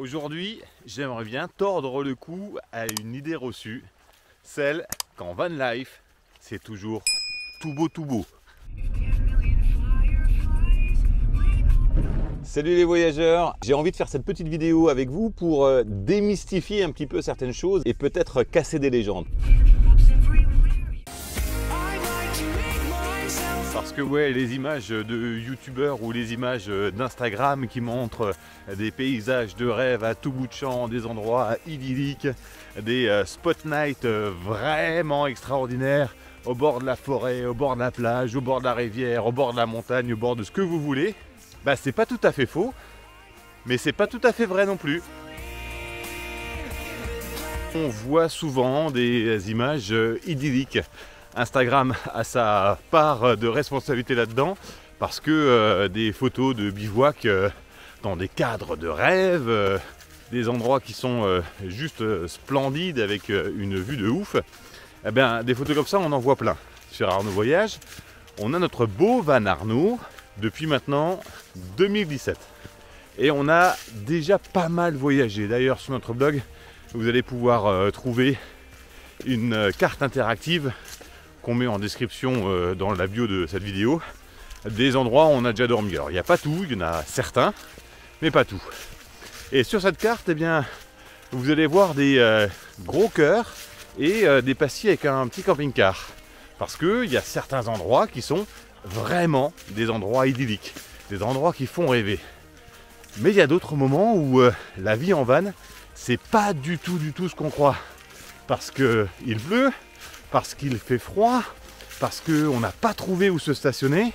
Aujourd'hui, j'aimerais bien tordre le cou à une idée reçue, celle qu'en van life, c'est toujours tout beau tout beau. Salut les voyageurs, j'ai envie de faire cette petite vidéo avec vous pour démystifier un petit peu certaines choses et peut-être casser des légendes. Parce que ouais, les images de youtubeurs ou les images d'Instagram qui montrent des paysages de rêve à tout bout de champ, des endroits idylliques, des spot nights vraiment extraordinaires au bord de la forêt, au bord de la plage, au bord de la rivière, au bord de la montagne, au bord de ce que vous voulez, bah c'est pas tout à fait faux, mais c'est pas tout à fait vrai non plus. On voit souvent des images idylliques. Instagram a sa part de responsabilité là-dedans parce que des photos de bivouac dans des cadres de rêve, des endroits qui sont juste splendides avec une vue de ouf, eh bien, des photos comme ça on en voit plein. Sur Arnaud Voyage, on a notre beau van Arnaud depuis maintenant 2017 et on a déjà pas mal voyagé. D'ailleurs sur notre blog vous allez pouvoir trouver une carte interactive qu'on met en description dans la bio de cette vidéo, des endroits où on a déjà dormi. Alors il n'y a pas tout, il y en a certains, mais pas tout. Et sur cette carte, eh bien, vous allez voir des gros cœurs et des pastilles avec un petit camping-car. Parce qu'il y a certains endroits qui sont vraiment des endroits idylliques, des endroits qui font rêver. Mais il y a d'autres moments où la vie en van, c'est pas du tout ce qu'on croit. Parce qu'il pleut, parce qu'il fait froid, parce qu'on n'a pas trouvé où se stationner,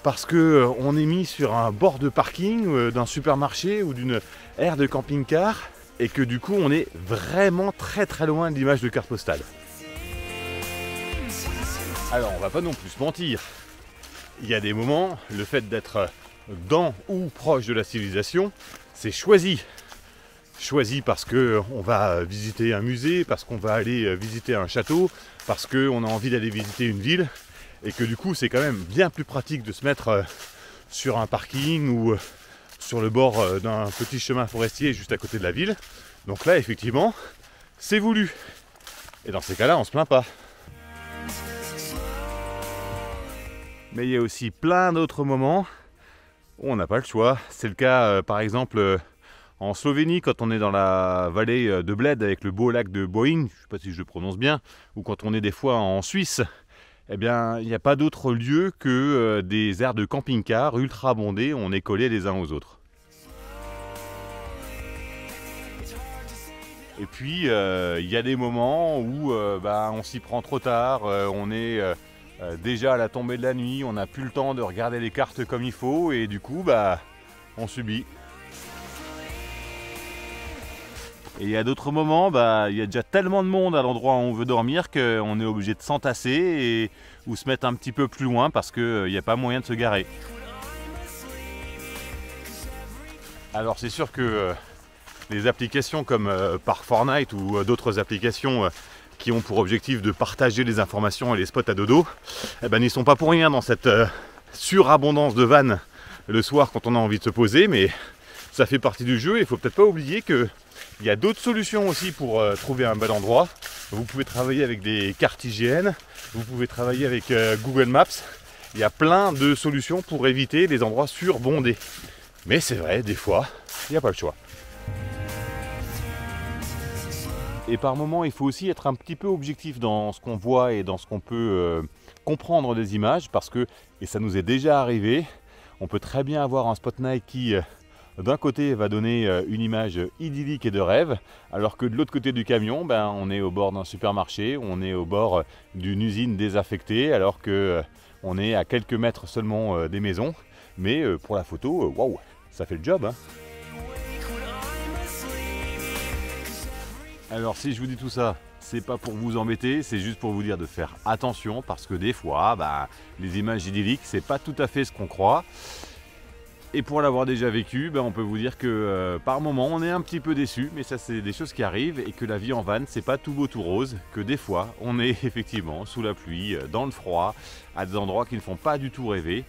parce qu'on est mis sur un bord de parking d'un supermarché ou d'une aire de camping-car et que du coup on est vraiment très loin de l'image de carte postale. Alors on va pas non plus se mentir, il y a des moments, le fait d'être dans ou proche de la civilisation, c'est choisi. Choisi parce qu'on va visiter un musée, parce qu'on va aller visiter un château, parce qu'on a envie d'aller visiter une ville et que du coup c'est quand même bien plus pratique de se mettre sur un parking ou sur le bord d'un petit chemin forestier juste à côté de la ville. Donc là effectivement c'est voulu et dans ces cas-là on se plaint pas. Mais il y a aussi plein d'autres moments où on n'a pas le choix. C'est le cas par exemple en Slovénie, quand on est dans la vallée de Bled avec le beau lac de Bohinj, je ne sais pas si je le prononce bien, ou quand on est des fois en Suisse, eh bien, il n'y a pas d'autre lieu que des aires de camping-car ultra bondées, on est collés les uns aux autres. Et puis, il y a des moments où on s'y prend trop tard, on est déjà à la tombée de la nuit, on n'a plus le temps de regarder les cartes comme il faut, et du coup, on subit. Et il y a d'autres moments, il y a déjà tellement de monde à l'endroit où on veut dormir qu'on est obligé de s'entasser ou se mettre un petit peu plus loin parce qu'il n'y a pas moyen de se garer. Alors c'est sûr que les applications comme Park4Night ou d'autres applications qui ont pour objectif de partager les informations et les spots à dodo, n'y sont pas pour rien dans cette surabondance de vannes le soir quand on a envie de se poser, mais ça fait partie du jeu et il ne faut peut-être pas oublier que il y a d'autres solutions aussi pour trouver un bel endroit. Vous pouvez travailler avec des cartes IGN, vous pouvez travailler avec Google Maps. Il y a plein de solutions pour éviter les endroits surbondés. Mais c'est vrai, des fois, il n'y a pas le choix. Et par moments, il faut aussi être un petit peu objectif dans ce qu'on voit et dans ce qu'on peut comprendre des images. Parce que, et ça nous est déjà arrivé, on peut très bien avoir un spot night qui d'un côté va donner une image idyllique et de rêve, alors que de l'autre côté du camion, on est au bord d'un supermarché, on est au bord d'une usine désaffectée, alors que on est à quelques mètres seulement des maisons. Mais pour la photo, waouh, ça fait le job, hein. Alors si je vous dis tout ça, c'est pas pour vous embêter, c'est juste pour vous dire de faire attention, parce que des fois, les images idylliques, c'est pas tout à fait ce qu'on croit. Et pour l'avoir déjà vécu, on peut vous dire que par moment on est un petit peu déçu, mais ça c'est des choses qui arrivent et que la vie en van c'est pas tout beau tout rose, que des fois on est effectivement sous la pluie, dans le froid, à des endroits qui ne font pas du tout rêver.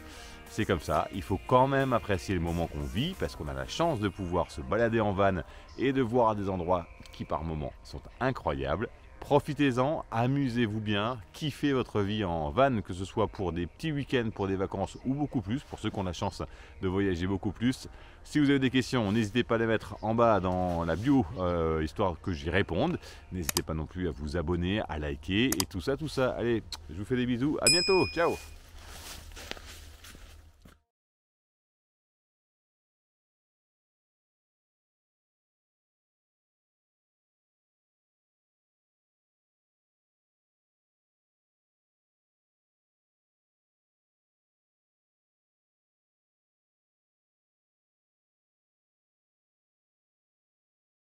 c'est comme ça, il faut quand même apprécier le moment qu'on vit parce qu'on a la chance de pouvoir se balader en van et de voir des endroits qui par moments sont incroyables. Profitez-en, amusez-vous bien, kiffez votre vie en van, que ce soit pour des petits week-ends, pour des vacances ou beaucoup plus, pour ceux qui ont la chance de voyager beaucoup plus. Si vous avez des questions, n'hésitez pas à les mettre en bas dans la bio, histoire que j'y réponde. N'hésitez pas non plus à vous abonner, à liker et tout ça. Allez, je vous fais des bisous, à bientôt, ciao!